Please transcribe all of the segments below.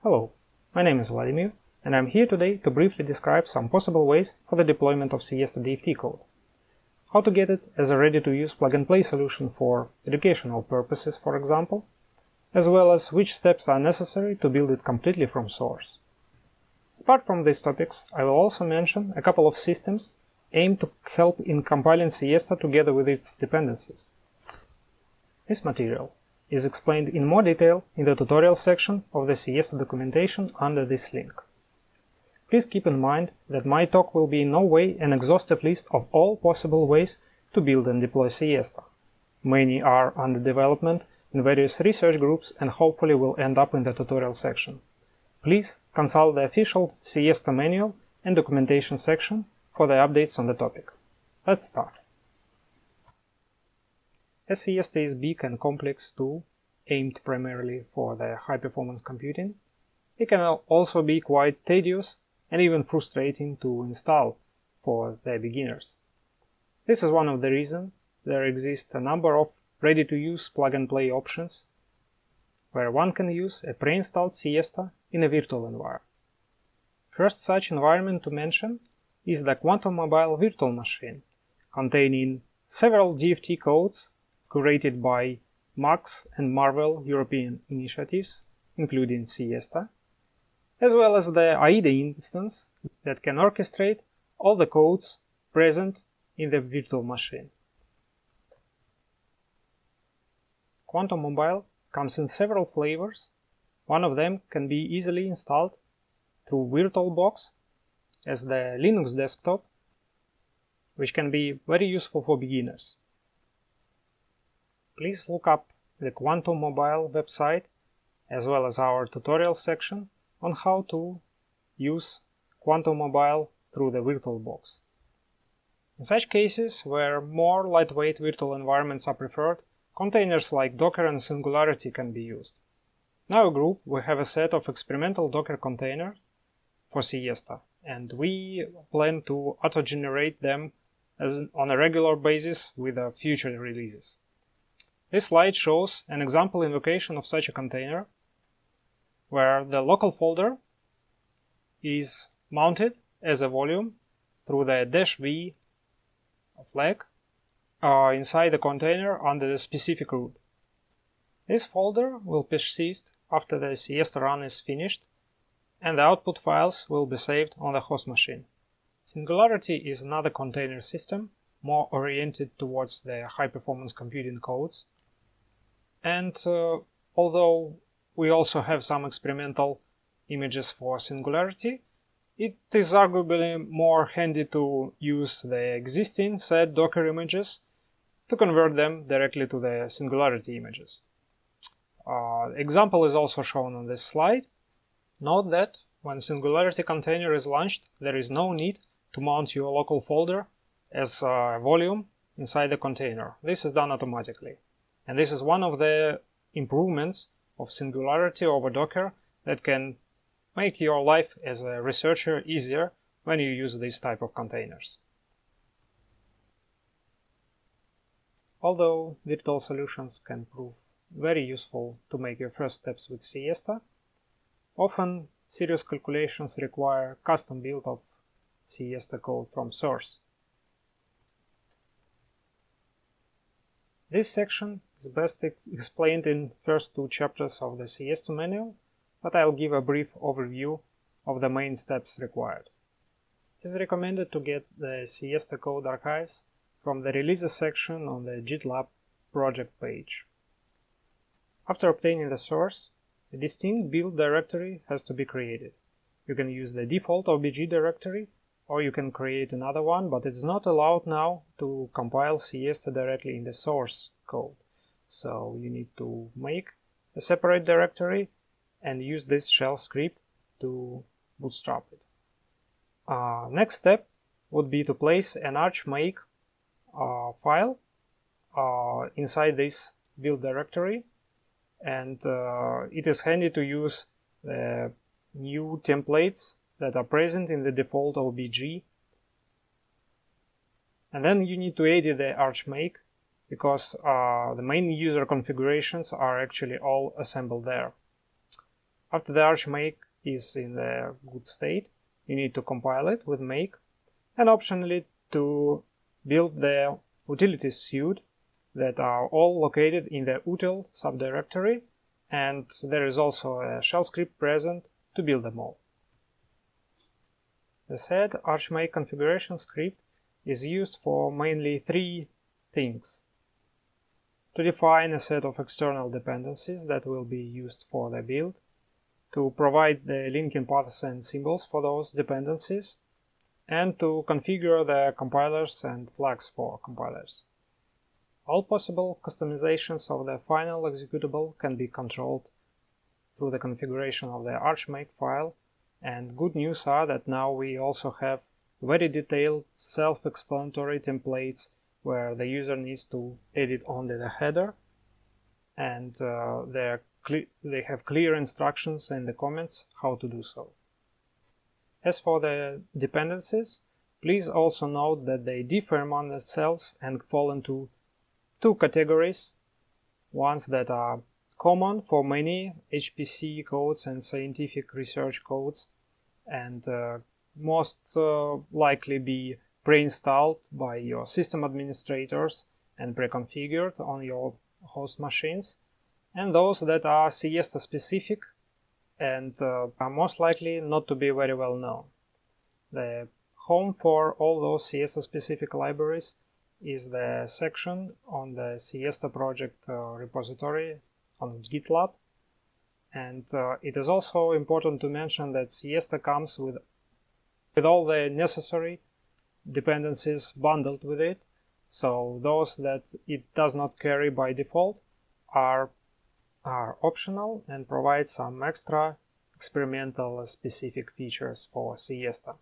Hello, my name is Vladimir, and I'm here today to briefly describe some possible ways for the deployment of SIESTA DFT code. How to get it as a ready-to-use plug-and-play solution for educational purposes, for example, as well as which steps are necessary to build it completely from source. Apart from these topics, I will also mention a couple of systems aimed to help in compiling SIESTA together with its dependencies. This material is explained in more detail in the tutorial section of the SIESTA documentation under this link. Please keep in mind that my talk will be in no way an exhaustive list of all possible ways to build and deploy SIESTA. Many are under development in various research groups and hopefully will end up in the tutorial section. Please consult the official SIESTA manual and documentation section for the updates on the topic. Let's start. As SIESTA is big and complex tool, aimed primarily for the high-performance computing, it can also be quite tedious and even frustrating to install for the beginners. This is one of the reasons there exist a number of ready-to-use plug-and-play options, where one can use a pre-installed SIESTA in a virtual environment. First such environment to mention is the Quantum Mobile virtual machine, containing several DFT codes curated by MAX and Marvel European initiatives, including SIESTA, as well as the AIDA instance that can orchestrate all the codes present in the virtual machine. Quantum Mobile comes in several flavors. One of them can be easily installed through VirtualBox as the Linux desktop, which can be very useful for beginners. Please look up the Quantum Mobile website as well as our tutorial section on how to use Quantum Mobile through the VirtualBox. In such cases where more lightweight virtual environments are preferred, containers like Docker and Singularity can be used. In our group, we have a set of experimental Docker containers for SIESTA, and we plan to auto-generate them on a regular basis with future releases. This slide shows an example invocation of such a container, where the local folder is mounted as a volume through the -v flag inside the container under the specific root. This folder will persist after the SIESTA run is finished, and the output files will be saved on the host machine. Singularity is another container system, more oriented towards the high-performance computing codes. And although we also have some experimental images for Singularity, it is arguably more handy to use the existing set Docker images to convert them directly to the Singularity images. Example is also shown on this slide. Note that when Singularity container is launched, there is no need to mount your local folder as a volume inside the container. This is done automatically. And this is one of the improvements of Singularity over Docker that can make your life as a researcher easier when you use this type of containers. Although virtual solutions can prove very useful to make your first steps with SIESTA, often serious calculations require custom build of SIESTA code from source. This section is best explained in first two chapters of the SIESTA manual, but I'll give a brief overview of the main steps required. It is recommended to get the SIESTA code archives from the releases section on the GitLab project page. After obtaining the source, a distinct build directory has to be created. You can use the default OBG directory, or you can create another one, but it's not allowed now to compile SIESTA directly in the source code. So you need to make a separate directory and use this shell script to bootstrap it. Next step would be to place an archmake file inside this build directory, and it is handy to use the new templates that are present in the default OBG. And then you need to edit the archmake because the main user configurations are actually all assembled there. After the ArchMake is in the good state, you need to compile it with make, and optionally to build the utilities suite that are all located in the util subdirectory, and there is also a shell script present to build them all. The said ArchMake configuration script is used for mainly three things: to define a set of external dependencies that will be used for the build, to provide the linking paths and symbols for those dependencies, and to configure the compilers and flags for compilers. All possible customizations of the final executable can be controlled through the configuration of the ArchMake file, and good news are that now we also have very detailed self-explanatory templates where the user needs to edit only the header, and they have clear instructions in the comments how to do so. As for the dependencies, please also note that they differ among themselves and fall into two categories: ones that are common for many HPC codes and scientific research codes, and most likely be pre-installed by your system administrators and pre-configured on your host machines, and those that are SIESTA specific and are most likely not to be very well known. The home for all those SIESTA specific libraries is the section on the SIESTA project repository on GitLab, and it is also important to mention that SIESTA comes with all the necessary dependencies bundled with it, so those that it does not carry by default are optional and provide some extra experimental specific features for SIESTA.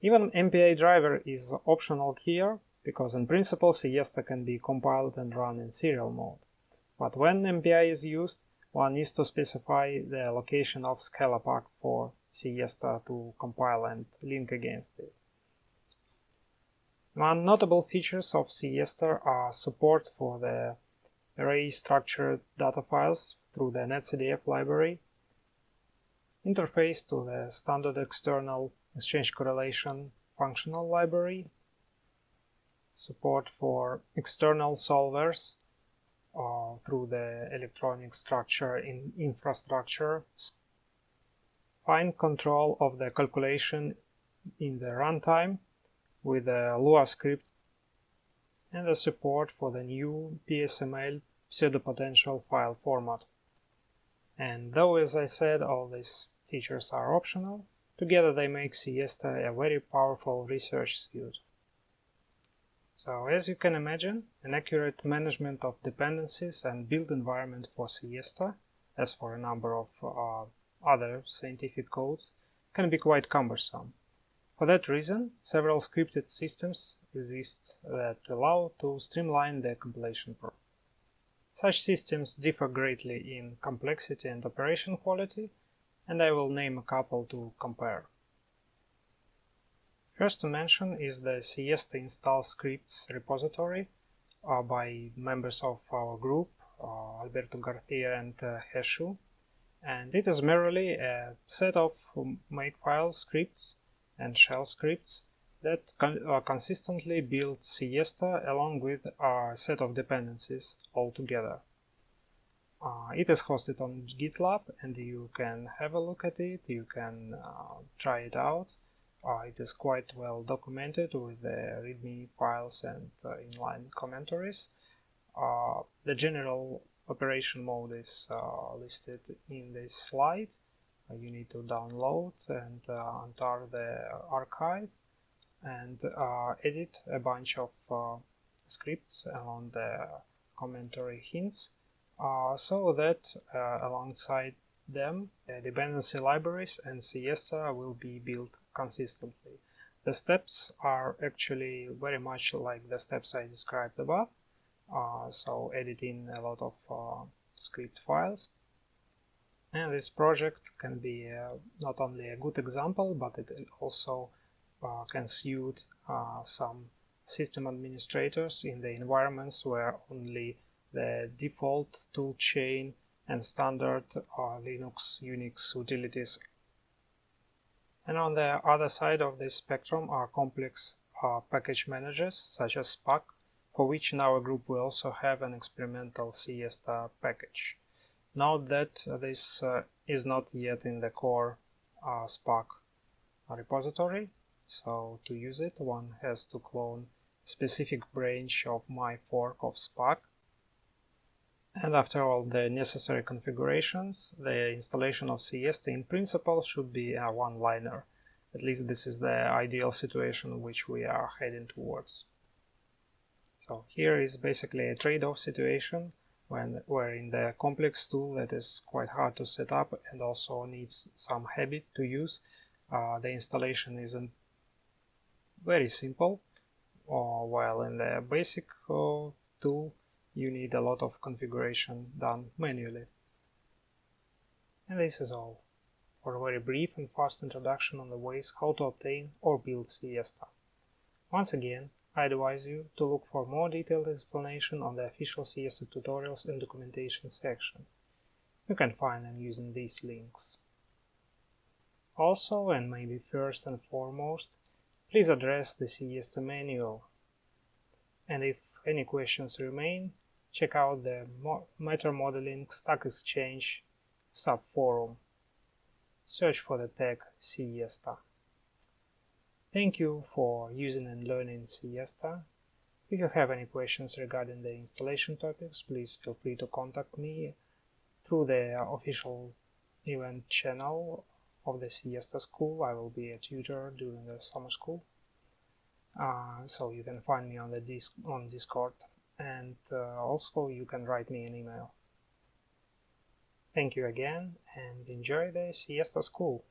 Even MPI driver is optional here, because in principle SIESTA can be compiled and run in serial mode. But when MPI is used, one needs to specify the location of Scala-Pack for SIESTA to compile and link against it. One notable features of SIESTA are support for the array structured data files through the netcdf library, interface to the standard external exchange correlation functional library, support for external solvers through the electronic structure in infrastructure, fine control of the calculation in the runtime with the Lua script, and the support for the new PSML pseudopotential file format. And though, as I said, all these features are optional, together they make SIESTA a very powerful research suite. So, as you can imagine, an accurate management of dependencies and build environment for SIESTA, as for a number of other scientific codes, can be quite cumbersome. For that reason, several scripted systems exist that allow to streamline the compilation process. Such systems differ greatly in complexity and operation quality, and I will name a couple to compare. First to mention is the SIESTA install scripts repository by members of our group, Alberto Garcia and Heshu, and it is merely a set of makefile scripts and shell scripts that consistently build SIESTA along with a set of dependencies all together. It is hosted on GitLab, and you can have a look at it, you can try it out. It is quite well documented with the README files and inline commentaries. The general operation mode is listed in this slide. You need to download and enter the archive and edit a bunch of scripts along the commentary hints, so that alongside them dependency libraries and SIESTA will be built consistently. The steps are actually very much like the steps I described above, so editing a lot of script files. And this project can be not only a good example, but it also can suit some system administrators in the environments where only the default toolchain and standard Linux, Unix utilities. And on the other side of this spectrum are complex package managers such as SPAC, for which in our group we also have an experimental SIESTA package. Note that this is not yet in the core SPAC repository, so to use it one has to clone a specific branch of my fork of SPAC. And after all the necessary configurations, the installation of SIESTA in principle should be a one-liner. At least this is the ideal situation which we are heading towards. So here is basically a trade-off situation where in the complex tool that is quite hard to set up and also needs some habit to use, the installation isn't very simple, while in the basic tool you need a lot of configuration done manually. And this is all for a very brief and fast introduction on the ways how to obtain or build SIESTA. Once again, I advise you to look for more detailed explanation on the official SIESTA tutorials and documentation section. You can find them using these links. Also, and maybe first and foremost, please address the SIESTA manual. And if any questions remain, check out the Matter Modeling Stack Exchange subforum. Search for the tag SIESTA. Thank you for using and learning SIESTA. If you have any questions regarding the installation topics, please feel free to contact me through the official event channel of the SIESTA school. I will be a tutor during the summer school. So you can find me on Discord, and also you can write me an email. Thank you again and enjoy the SIESTA school.